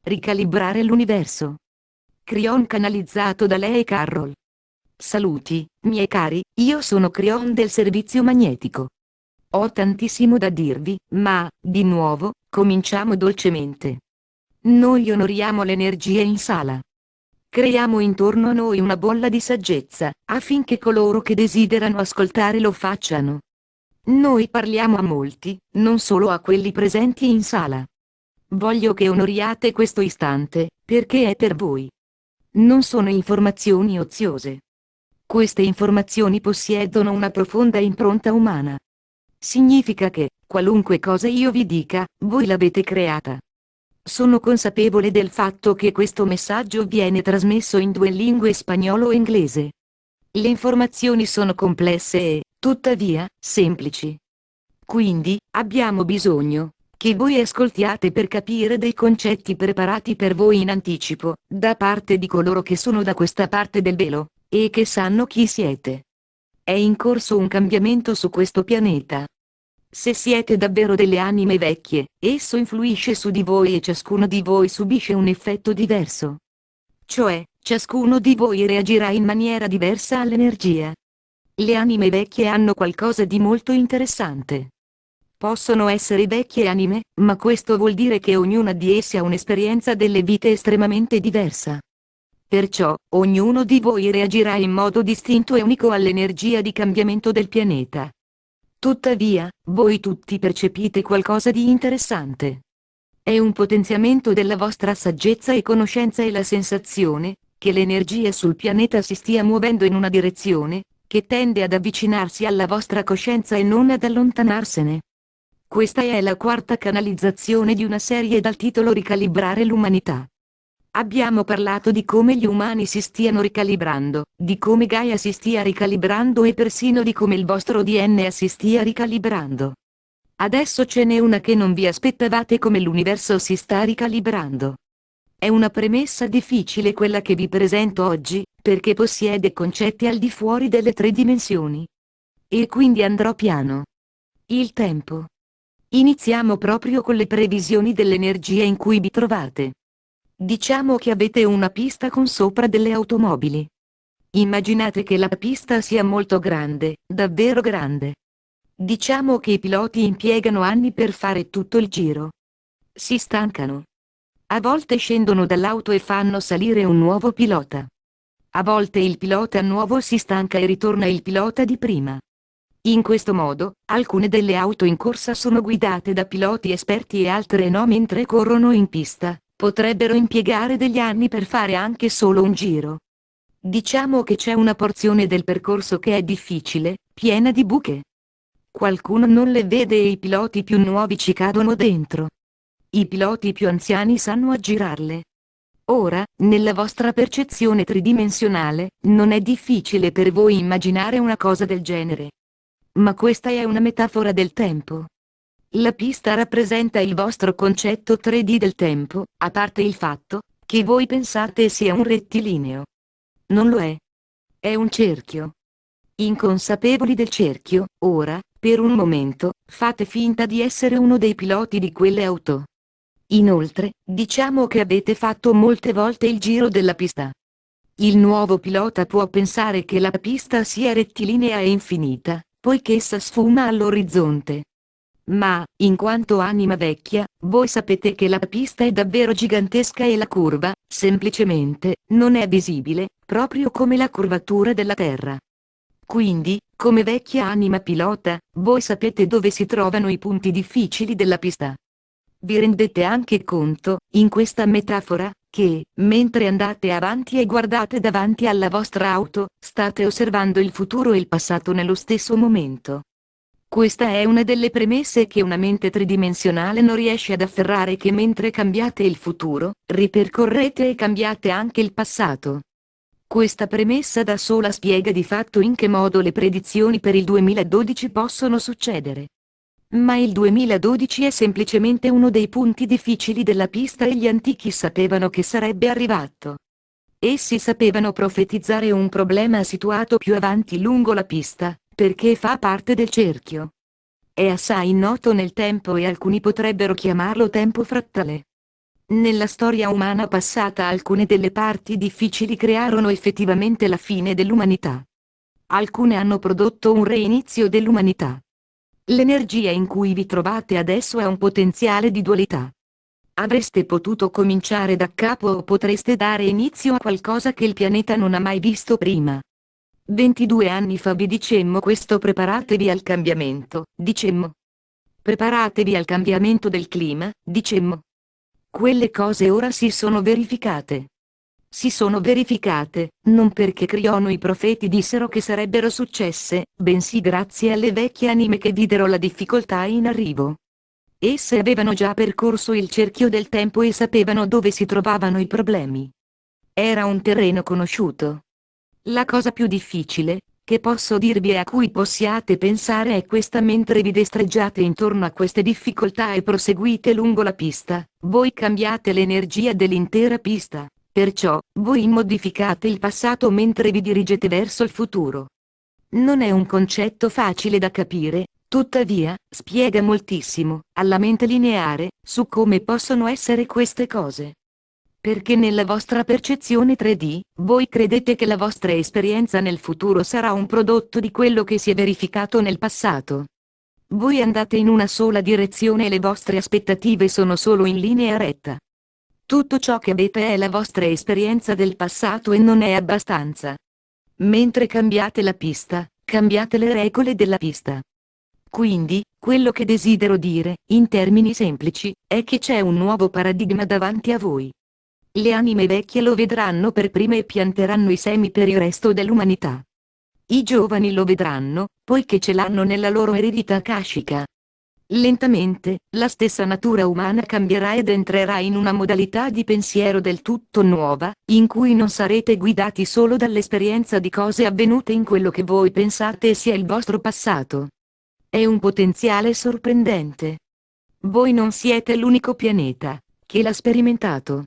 Ricalibrare l'universo. Crion canalizzato da lei Carroll. Saluti, miei cari, io sono Crion del servizio magnetico. Ho tantissimo da dirvi, ma, di nuovo, cominciamo dolcemente. Noi onoriamo l'energia in sala. Creiamo intorno a noi una bolla di saggezza, affinché coloro che desiderano ascoltare lo facciano. Noi parliamo a molti, non solo a quelli presenti in sala. Voglio che onoriate questo istante, perché è per voi. Non sono informazioni oziose. Queste informazioni possiedono una profonda impronta umana. Significa che, qualunque cosa io vi dica, voi l'avete creata. Sono consapevole del fatto che questo messaggio viene trasmesso in due lingue, spagnolo e inglese. Le informazioni sono complesse e, tuttavia, semplici. Quindi, abbiamo bisogno che voi ascoltiate per capire dei concetti preparati per voi in anticipo, da parte di coloro che sono da questa parte del velo, e che sanno chi siete. È in corso un cambiamento su questo pianeta. Se siete davvero delle anime vecchie, esso influisce su di voi e ciascuno di voi subisce un effetto diverso. Cioè, ciascuno di voi reagirà in maniera diversa all'energia. Le anime vecchie hanno qualcosa di molto interessante. Possono essere vecchie anime, ma questo vuol dire che ognuna di esse ha un'esperienza delle vite estremamente diversa. Perciò, ognuno di voi reagirà in modo distinto e unico all'energia di cambiamento del pianeta. Tuttavia, voi tutti percepite qualcosa di interessante. È un potenziamento della vostra saggezza e conoscenza e la sensazione che l'energia sul pianeta si stia muovendo in una direzione che tende ad avvicinarsi alla vostra coscienza e non ad allontanarsene. Questa è la quarta canalizzazione di una serie dal titolo Ricalibrare l'umanità. Abbiamo parlato di come gli umani si stiano ricalibrando, di come Gaia si stia ricalibrando e persino di come il vostro DNA si stia ricalibrando. Adesso ce n'è una che non vi aspettavate: come l'universo si sta ricalibrando. È una premessa difficile quella che vi presento oggi, perché possiede concetti al di fuori delle tre dimensioni. E quindi andrò piano. Il tempo. Iniziamo proprio con le previsioni dell'energia in cui vi trovate. Diciamo che avete una pista con sopra delle automobili. Immaginate che la pista sia molto grande, davvero grande. Diciamo che i piloti impiegano anni per fare tutto il giro. Si stancano. A volte scendono dall'auto e fanno salire un nuovo pilota. A volte il pilota nuovo si stanca e ritorna il pilota di prima. In questo modo, alcune delle auto in corsa sono guidate da piloti esperti e altre no. Mentre corrono in pista, potrebbero impiegare degli anni per fare anche solo un giro. Diciamo che c'è una porzione del percorso che è difficile, piena di buche. Qualcuno non le vede e i piloti più nuovi ci cadono dentro. I piloti più anziani sanno aggirarle. Ora, nella vostra percezione tridimensionale, non è difficile per voi immaginare una cosa del genere. Ma questa è una metafora del tempo. La pista rappresenta il vostro concetto 3D del tempo, a parte il fatto che voi pensate sia un rettilineo. Non lo è. È un cerchio. Inconsapevoli del cerchio, ora, per un momento, fate finta di essere uno dei piloti di quelle auto. Inoltre, diciamo che avete fatto molte volte il giro della pista. Il nuovo pilota può pensare che la pista sia rettilinea e infinita, poiché essa sfuma all'orizzonte. Ma, in quanto anima vecchia, voi sapete che la pista è davvero gigantesca e la curva, semplicemente, non è visibile, proprio come la curvatura della Terra. Quindi, come vecchia anima pilota, voi sapete dove si trovano i punti difficili della pista. Vi rendete anche conto, in questa metafora, che, mentre andate avanti e guardate davanti alla vostra auto, state osservando il futuro e il passato nello stesso momento. Questa è una delle premesse che una mente tridimensionale non riesce ad afferrare: che mentre cambiate il futuro, ripercorrete e cambiate anche il passato. Questa premessa da sola spiega di fatto in che modo le predizioni per il 2012 possono succedere. Ma il 2012 è semplicemente uno dei punti difficili della pista e gli antichi sapevano che sarebbe arrivato. Essi sapevano profetizzare un problema situato più avanti lungo la pista, perché fa parte del cerchio. È assai noto nel tempo e alcuni potrebbero chiamarlo tempo frattale. Nella storia umana passata alcune delle parti difficili crearono effettivamente la fine dell'umanità. Alcune hanno prodotto un reinizio dell'umanità. L'energia in cui vi trovate adesso ha un potenziale di dualità. Avreste potuto cominciare da capo o potreste dare inizio a qualcosa che il pianeta non ha mai visto prima. 22 anni fa vi dicemmo questo: preparatevi al cambiamento, dicemmo. Preparatevi al cambiamento del clima, dicemmo. Quelle cose ora si sono verificate. Si sono verificate, non perché Criono i profeti dissero che sarebbero successe, bensì grazie alle vecchie anime che videro la difficoltà in arrivo. Esse avevano già percorso il cerchio del tempo e sapevano dove si trovavano i problemi. Era un terreno conosciuto. La cosa più difficile, che posso dirvi e a cui possiate pensare, è questa: mentre vi destreggiate intorno a queste difficoltà e proseguite lungo la pista, voi cambiate l'energia dell'intera pista, perciò, voi modificate il passato mentre vi dirigete verso il futuro. Non è un concetto facile da capire, tuttavia, spiega moltissimo, alla mente lineare, su come possono essere queste cose. Perché nella vostra percezione 3D, voi credete che la vostra esperienza nel futuro sarà un prodotto di quello che si è verificato nel passato. Voi andate in una sola direzione e le vostre aspettative sono solo in linea retta. Tutto ciò che avete è la vostra esperienza del passato e non è abbastanza. Mentre cambiate la pista, cambiate le regole della pista. Quindi, quello che desidero dire, in termini semplici, è che c'è un nuovo paradigma davanti a voi. Le anime vecchie lo vedranno per prime e pianteranno i semi per il resto dell'umanità. I giovani lo vedranno, poiché ce l'hanno nella loro eredità akashica. Lentamente, la stessa natura umana cambierà ed entrerà in una modalità di pensiero del tutto nuova, in cui non sarete guidati solo dall'esperienza di cose avvenute in quello che voi pensate sia il vostro passato. È un potenziale sorprendente. Voi non siete l'unico pianeta che l'ha sperimentato.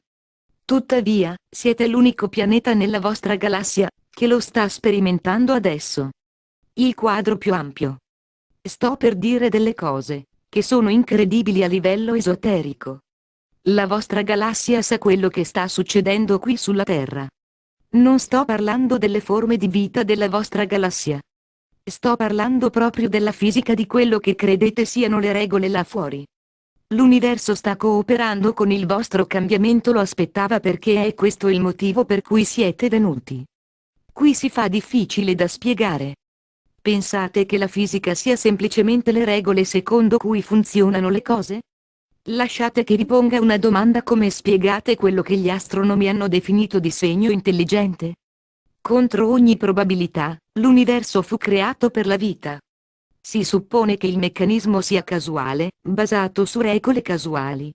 Tuttavia, siete l'unico pianeta nella vostra galassia che lo sta sperimentando adesso. Il quadro più ampio. Sto per dire delle cose che sono incredibili a livello esoterico. La vostra galassia sa quello che sta succedendo qui sulla Terra. Non sto parlando delle forme di vita della vostra galassia. Sto parlando proprio della fisica di quello che credete siano le regole là fuori. L'universo sta cooperando con il vostro cambiamento, lo aspettava, perché è questo il motivo per cui siete venuti. Qui si fa difficile da spiegare. Pensate che la fisica sia semplicemente le regole secondo cui funzionano le cose? Lasciate che vi ponga una domanda: come spiegate quello che gli astronomi hanno definito disegno intelligente? Contro ogni probabilità, l'universo fu creato per la vita. Si suppone che il meccanismo sia casuale, basato su regole casuali.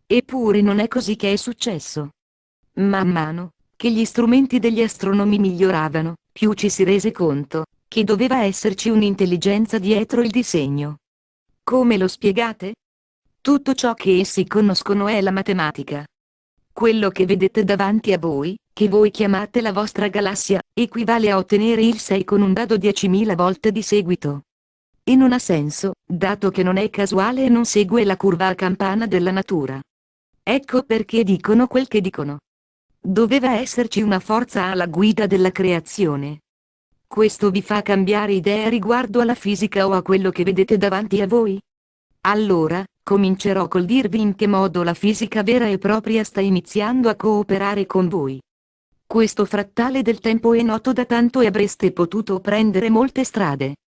Eppure non è così che è successo. Man mano che gli strumenti degli astronomi miglioravano, più ci si rese conto che doveva esserci un'intelligenza dietro il disegno. Come lo spiegate? Tutto ciò che essi conoscono è la matematica. Quello che vedete davanti a voi, che voi chiamate la vostra galassia, equivale a ottenere il 6 con un dado 10.000 volte di seguito. E non ha senso, dato che non è casuale e non segue la curva a campana della natura. Ecco perché dicono quel che dicono. Doveva esserci una forza alla guida della creazione. Questo vi fa cambiare idea riguardo alla fisica o a quello che vedete davanti a voi? Allora, comincerò col dirvi in che modo la fisica vera e propria sta iniziando a cooperare con voi. Questo frattale del tempo è noto da tanto e avreste potuto prendere molte strade.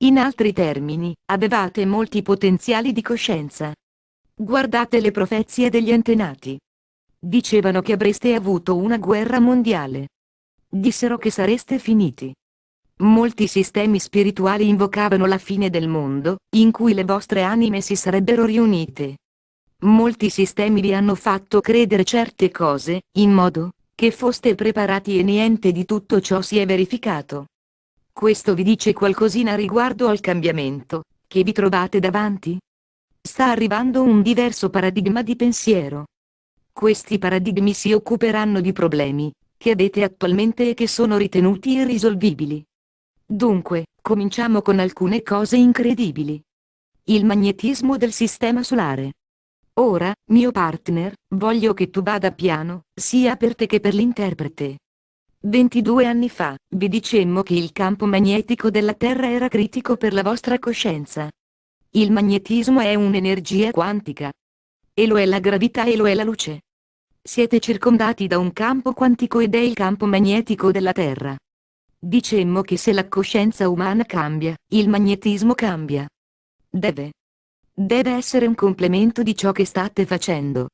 In altri termini, avevate molti potenziali di coscienza. Guardate le profezie degli antenati. Dicevano che avreste avuto una guerra mondiale. Dissero che sareste finiti. Molti sistemi spirituali invocavano la fine del mondo, in cui le vostre anime si sarebbero riunite. Molti sistemi vi hanno fatto credere certe cose, in modo che foste preparati, e niente di tutto ciò si è verificato. Questo vi dice qualcosina riguardo al cambiamento che vi trovate davanti? Sta arrivando un diverso paradigma di pensiero. Questi paradigmi si occuperanno di problemi che avete attualmente e che sono ritenuti irrisolvibili. Dunque, cominciamo con alcune cose incredibili. Il magnetismo del sistema solare. Ora, mio partner, voglio che tu vada piano, sia per te che per l'interprete. 22 anni fa, vi dicemmo che il campo magnetico della Terra era critico per la vostra coscienza. Il magnetismo è un'energia quantica. E lo è la gravità e lo è la luce. Siete circondati da un campo quantico ed è il campo magnetico della Terra. Dicemmo che se la coscienza umana cambia, il magnetismo cambia. Deve essere un complemento di ciò che state facendo.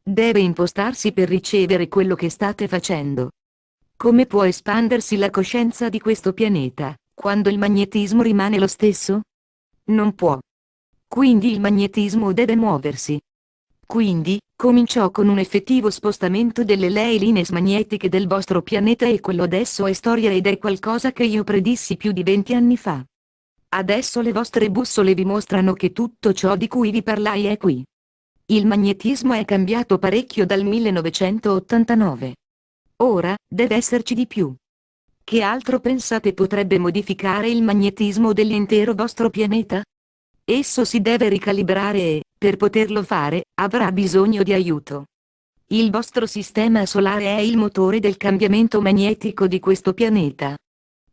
Deve impostarsi per ricevere quello che state facendo. Come può espandersi la coscienza di questo pianeta, quando il magnetismo rimane lo stesso? Non può. Quindi il magnetismo deve muoversi. Quindi, cominciò con un effettivo spostamento delle linee magnetiche del vostro pianeta e quello adesso è storia ed è qualcosa che io predissi più di 20 anni fa. Adesso le vostre bussole vi mostrano che tutto ciò di cui vi parlai è qui. Il magnetismo è cambiato parecchio dal 1989. Ora, deve esserci di più. Che altro pensate potrebbe modificare il magnetismo dell'intero vostro pianeta? Esso si deve ricalibrare e, per poterlo fare, avrà bisogno di aiuto. Il vostro sistema solare è il motore del cambiamento magnetico di questo pianeta.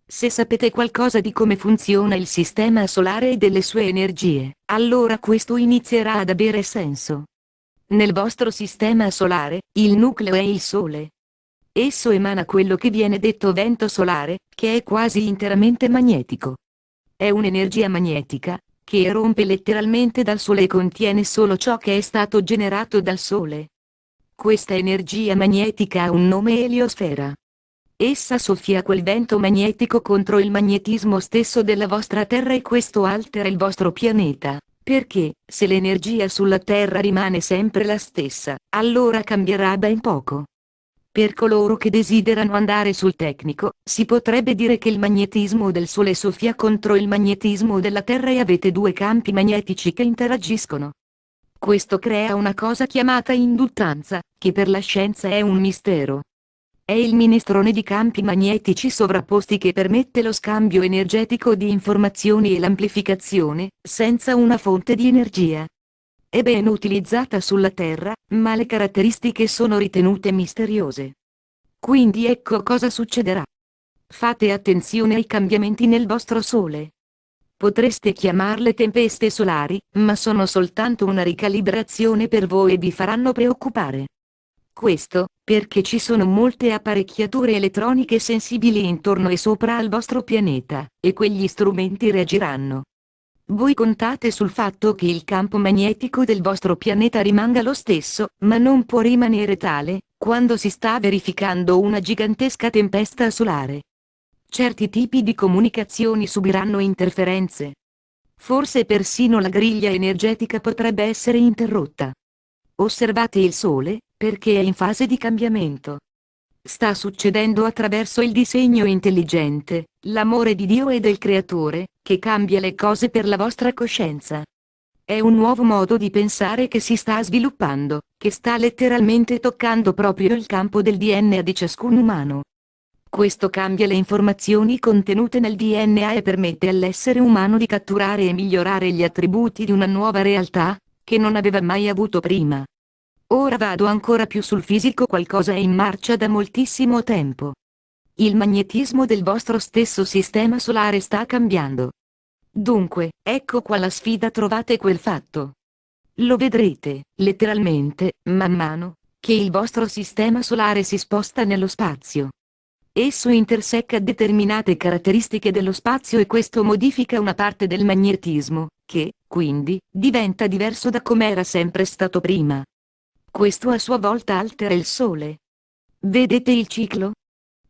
Se sapete qualcosa di come funziona il sistema solare e delle sue energie, allora questo inizierà ad avere senso. Nel vostro sistema solare, il nucleo è il Sole. Esso emana quello che viene detto vento solare, che è quasi interamente magnetico. È un'energia magnetica, che rompe letteralmente dal Sole e contiene solo ciò che è stato generato dal Sole. Questa energia magnetica ha un nome eliosfera. Essa soffia quel vento magnetico contro il magnetismo stesso della vostra Terra e questo altera il vostro pianeta, perché, se l'energia sulla Terra rimane sempre la stessa, allora cambierà ben poco. Per coloro che desiderano andare sul tecnico, si potrebbe dire che il magnetismo del Sole soffia contro il magnetismo della Terra e avete due campi magnetici che interagiscono. Questo crea una cosa chiamata induttanza, che per la scienza è un mistero. È il minestrone di campi magnetici sovrapposti che permette lo scambio energetico di informazioni e l'amplificazione, senza una fonte di energia. È ben utilizzata sulla Terra, ma le caratteristiche sono ritenute misteriose. Quindi ecco cosa succederà. Fate attenzione ai cambiamenti nel vostro Sole. Potreste chiamarle tempeste solari, ma sono soltanto una ricalibrazione per voi e vi faranno preoccupare. Questo, perché ci sono molte apparecchiature elettroniche sensibili intorno e sopra al vostro pianeta, e quegli strumenti reagiranno. Voi contate sul fatto che il campo magnetico del vostro pianeta rimanga lo stesso, ma non può rimanere tale, quando si sta verificando una gigantesca tempesta solare. Certi tipi di comunicazioni subiranno interferenze. Forse persino la griglia energetica potrebbe essere interrotta. Osservate il Sole, perché è in fase di cambiamento. Sta succedendo attraverso il disegno intelligente, l'amore di Dio e del Creatore, che cambia le cose per la vostra coscienza. È un nuovo modo di pensare che si sta sviluppando, che sta letteralmente toccando proprio il campo del DNA di ciascun umano. Questo cambia le informazioni contenute nel DNA e permette all'essere umano di catturare e migliorare gli attributi di una nuova realtà, che non aveva mai avuto prima. Ora vado ancora più sul fisico, qualcosa è in marcia da moltissimo tempo. Il magnetismo del vostro stesso sistema solare sta cambiando. Dunque, ecco qua la sfida, trovate quel fatto. Lo vedrete, letteralmente, man mano, che il vostro sistema solare si sposta nello spazio. Esso intersecca determinate caratteristiche dello spazio e questo modifica una parte del magnetismo, che, quindi, diventa diverso da come era sempre stato prima. Questo a sua volta altera il Sole. Vedete il ciclo?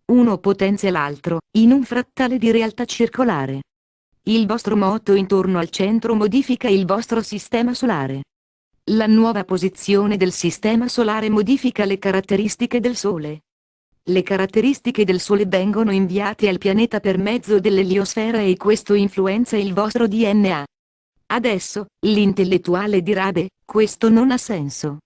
Uno potenzia l'altro, in un frattale di realtà circolare. Il vostro moto intorno al centro modifica il vostro sistema solare. La nuova posizione del sistema solare modifica le caratteristiche del Sole. Le caratteristiche del Sole vengono inviate al pianeta per mezzo dell'eliosfera e questo influenza il vostro DNA. Adesso, l'intellettuale dirà: beh, questo non ha senso.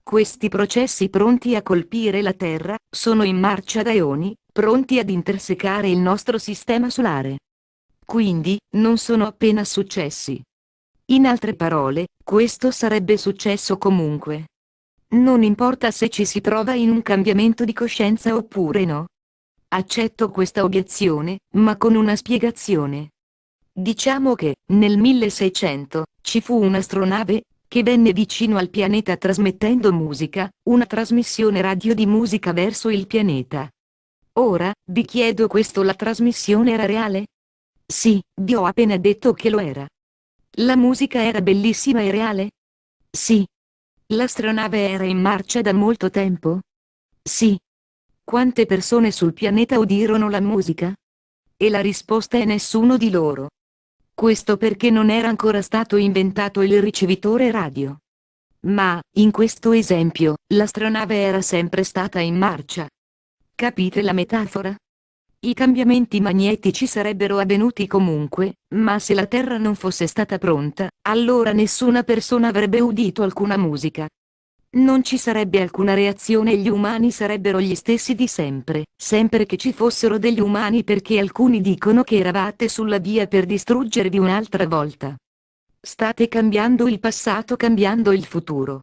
Questi processi pronti a colpire la Terra, sono in marcia da eoni, pronti ad intersecare il nostro sistema solare. Quindi, non sono appena successi. In altre parole, Questo sarebbe successo comunque. Non importa se ci si trova in un cambiamento di coscienza oppure no. Accetto questa obiezione, ma con una spiegazione. Diciamo che, nel 1600, ci fu un'astronave, che venne vicino al pianeta trasmettendo musica, una trasmissione radio di musica verso il pianeta. Ora, vi chiedo questo: la trasmissione era reale? Sì, vi ho appena detto che lo era. La musica era bellissima e reale? Sì. L'astronave era in marcia da molto tempo? Sì. Quante persone sul pianeta udirono la musica? E la risposta è nessuno di loro. Questo perché non era ancora stato inventato il ricevitore radio. Ma, in questo esempio, l'astronave era sempre stata in marcia. Capite la metafora? I cambiamenti magnetici sarebbero avvenuti comunque, ma se la Terra non fosse stata pronta, allora nessuna persona avrebbe udito alcuna musica. Non ci sarebbe alcuna reazione e gli umani sarebbero gli stessi di sempre, sempre che ci fossero degli umani, perché alcuni dicono che eravate sulla via per distruggervi un'altra volta. State cambiando il passato cambiando il futuro.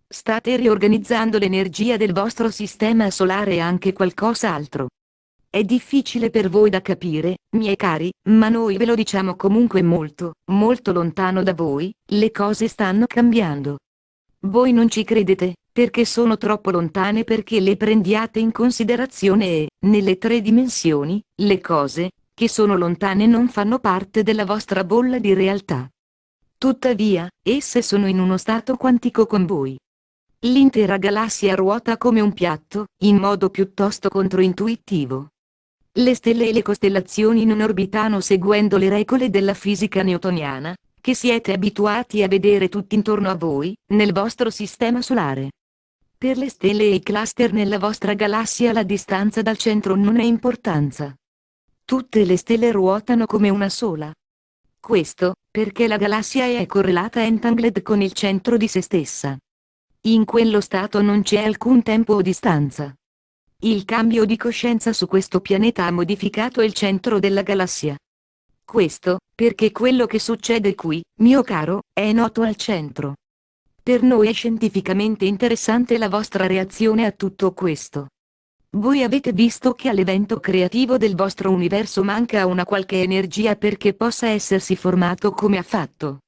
State riorganizzando l'energia del vostro sistema solare e anche qualcos'altro. È difficile per voi da capire, miei cari, ma noi ve lo diciamo comunque: molto, molto lontano da voi, le cose stanno cambiando. Voi non ci credete, perché sono troppo lontane perché le prendiate in considerazione e, nelle 3 dimensioni, le cose, che sono lontane non fanno parte della vostra bolla di realtà. Tuttavia, esse sono in uno stato quantico con voi. L'intera galassia ruota come un piatto, in modo piuttosto controintuitivo. Le stelle e le costellazioni non orbitano seguendo le regole della fisica newtoniana, che siete abituati a vedere tutti intorno a voi, nel vostro sistema solare. Per le stelle e i cluster nella vostra galassia la distanza dal centro non ha importanza. Tutte le stelle ruotano come una sola. Questo, perché la galassia è correlata entangled con il centro di se stessa. In quello stato non c'è alcun tempo o distanza. Il cambio di coscienza su questo pianeta ha modificato il centro della galassia. Questo, perché quello che succede qui, mio caro, è noto al centro. Per noi è scientificamente interessante la vostra reazione a tutto questo. Voi avete visto che all'evento creativo del vostro universo manca una qualche energia perché possa essersi formato come ha fatto.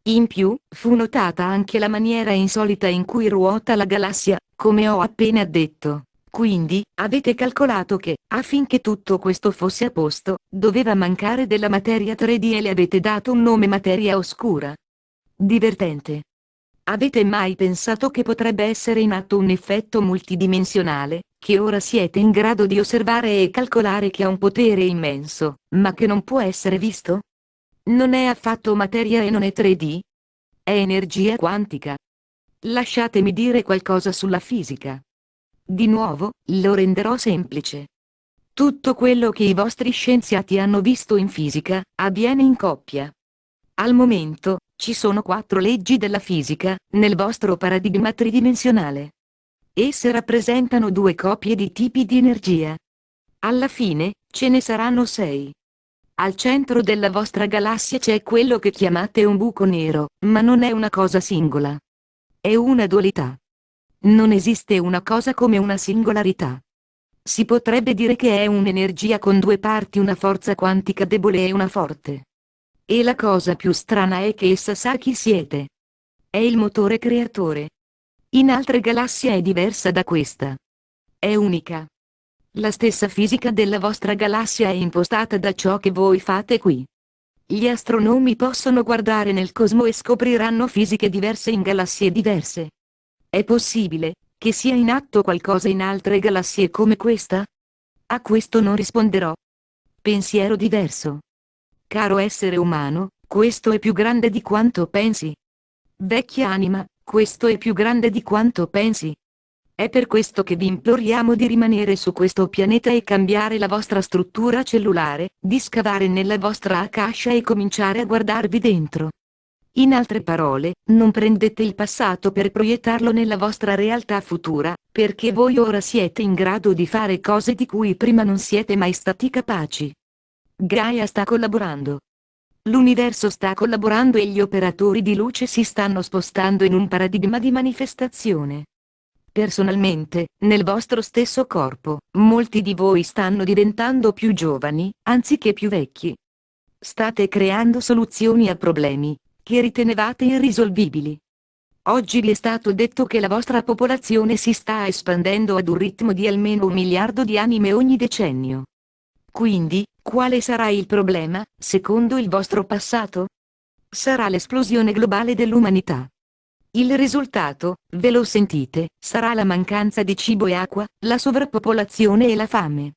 In più, fu notata anche la maniera insolita in cui ruota la galassia, come ho appena detto. Quindi, avete calcolato che, affinché tutto questo fosse a posto, doveva mancare della materia 3D e le avete dato un nome: materia oscura. Divertente. Avete mai pensato che potrebbe essere in atto un effetto multidimensionale, che ora siete in grado di osservare e calcolare, che ha un potere immenso, ma che non può essere visto? Non è affatto materia e non è 3D? È energia quantica. Lasciatemi dire qualcosa sulla fisica. Di nuovo, lo renderò semplice. Tutto quello che i vostri scienziati hanno visto in fisica, avviene in coppia. Al momento, ci sono 4 leggi della fisica, nel vostro paradigma tridimensionale. Esse rappresentano 2 coppie di tipi di energia. Alla fine, ce ne saranno 6. Al centro della vostra galassia c'è quello che chiamate un buco nero, ma non è una cosa singola. È una dualità. Non esiste una cosa come una singolarità. Si potrebbe dire che è un'energia con 2 parti, una forza quantica debole e una forte. E la cosa più strana è che essa sa chi siete. È il motore creatore. In altre galassie è diversa da questa. È unica. La stessa fisica della vostra galassia è impostata da ciò che voi fate qui. Gli astronomi possono guardare nel cosmo e scopriranno fisiche diverse in galassie diverse. È possibile che sia in atto qualcosa in altre galassie come questa? A questo non risponderò. Pensiero diverso. Caro essere umano, questo è più grande di quanto pensi. Vecchia anima, questo è più grande di quanto pensi. È per questo che vi imploriamo di rimanere su questo pianeta e cambiare la vostra struttura cellulare, di scavare nella vostra akasha e cominciare a guardarvi dentro. In altre parole, non prendete il passato per proiettarlo nella vostra realtà futura, perché voi ora siete in grado di fare cose di cui prima non siete mai stati capaci. Gaia sta collaborando. L'universo sta collaborando e gli operatori di luce si stanno spostando in un paradigma di manifestazione. Personalmente, nel vostro stesso corpo, molti di voi stanno diventando più giovani, anziché più vecchi. State creando soluzioni a problemi che ritenevate irrisolvibili. Oggi vi è stato detto che la vostra popolazione si sta espandendo ad un ritmo di almeno 1 miliardo di anime ogni decennio. Quindi, quale sarà il problema, secondo il vostro passato? Sarà l'esplosione globale dell'umanità. Il risultato, ve lo sentite, sarà la mancanza di cibo e acqua, la sovrappopolazione e la fame.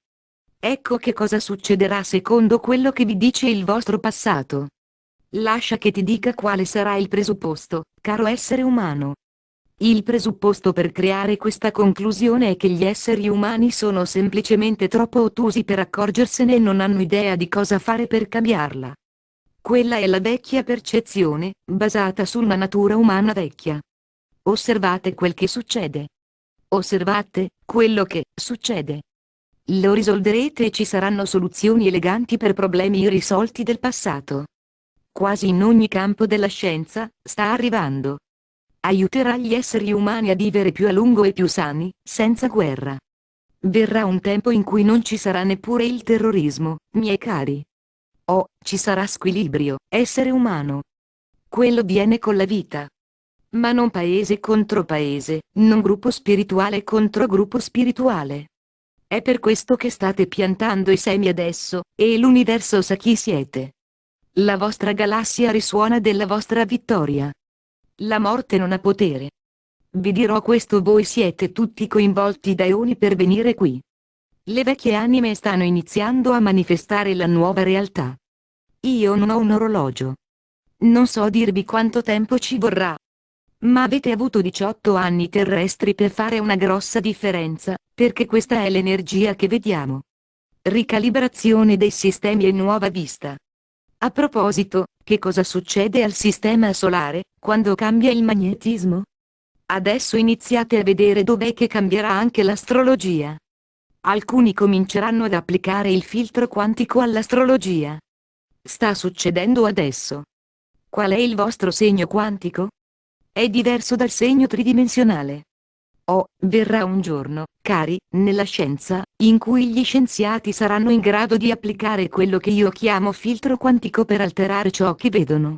Ecco che cosa succederà secondo quello che vi dice il vostro passato. Lascia che ti dica quale sarà il presupposto, caro essere umano. Il presupposto per creare questa conclusione è che gli esseri umani sono semplicemente troppo ottusi per accorgersene e non hanno idea di cosa fare per cambiarla. Quella è la vecchia percezione, basata su una natura umana vecchia. Osservate quel che succede. Osservate quello che succede. Lo risolverete e ci saranno soluzioni eleganti per problemi irrisolti del passato. Quasi in ogni campo della scienza, sta arrivando. Aiuterà gli esseri umani a vivere più a lungo e più sani, senza guerra. Verrà un tempo in cui non ci sarà neppure il terrorismo, miei cari. Oh, ci sarà squilibrio, essere umano. Quello viene con la vita. Ma non paese contro paese, non gruppo spirituale contro gruppo spirituale. È per questo che state piantando i semi adesso, e l'universo sa chi siete. La vostra galassia risuona della vostra vittoria. La morte non ha potere. Vi dirò questo: voi siete tutti coinvolti da eoni per venire qui. Le vecchie anime stanno iniziando a manifestare la nuova realtà. Io non ho un orologio. Non so dirvi quanto tempo ci vorrà. Ma avete avuto 18 anni terrestri per fare una grossa differenza, perché questa è l'energia che vediamo. Ricalibrazione dei sistemi e nuova vista. A proposito, che cosa succede al sistema solare, quando cambia il magnetismo? Adesso iniziate a vedere dov'è che cambierà anche l'astrologia. Alcuni cominceranno ad applicare il filtro quantico all'astrologia. Sta succedendo adesso. Qual è il vostro segno quantico? È diverso dal segno tridimensionale. Oh, verrà un giorno, cari, nella scienza, in cui gli scienziati saranno in grado di applicare quello che io chiamo filtro quantico per alterare ciò che vedono.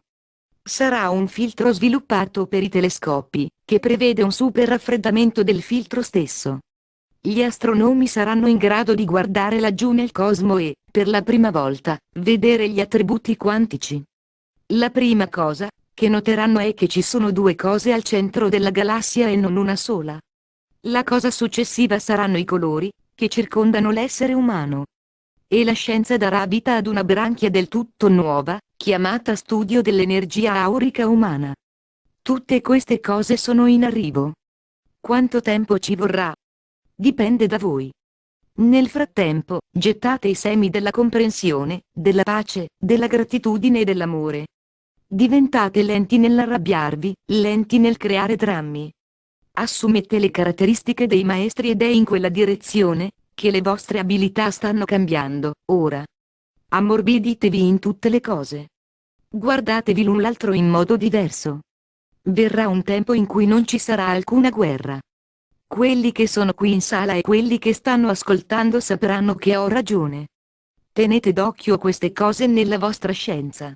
Sarà un filtro sviluppato per i telescopi, che prevede un super raffreddamento del filtro stesso. Gli astronomi saranno in grado di guardare laggiù nel cosmo e, per la prima volta, vedere gli attributi quantici. La prima cosa che noteranno è che ci sono due cose al centro della galassia e non una sola. La cosa successiva saranno i colori, che circondano l'essere umano. E la scienza darà vita ad una branchia del tutto nuova, chiamata studio dell'energia aurica umana. Tutte queste cose sono in arrivo. Quanto tempo ci vorrà? Dipende da voi. Nel frattempo, gettate i semi della comprensione, della pace, della gratitudine e dell'amore. Diventate lenti nell'arrabbiarvi, lenti nel creare drammi. Assumete le caratteristiche dei maestri ed è in quella direzione che le vostre abilità stanno cambiando, ora. Ammorbiditevi in tutte le cose. Guardatevi l'un l'altro in modo diverso. Verrà un tempo in cui non ci sarà alcuna guerra. Quelli che sono qui in sala e quelli che stanno ascoltando sapranno che ho ragione. Tenete d'occhio queste cose nella vostra scienza.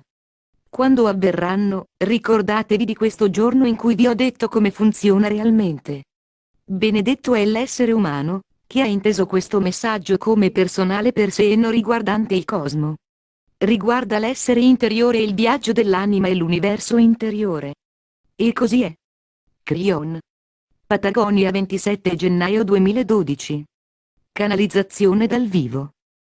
Quando avverranno, ricordatevi di questo giorno in cui vi ho detto come funziona realmente. Benedetto è l'essere umano, che ha inteso questo messaggio come personale per sé e non riguardante il cosmo. Riguarda l'essere interiore e il viaggio dell'anima e l'universo interiore. E così è. Crion. Patagonia 27 gennaio 2012. Canalizzazione dal vivo.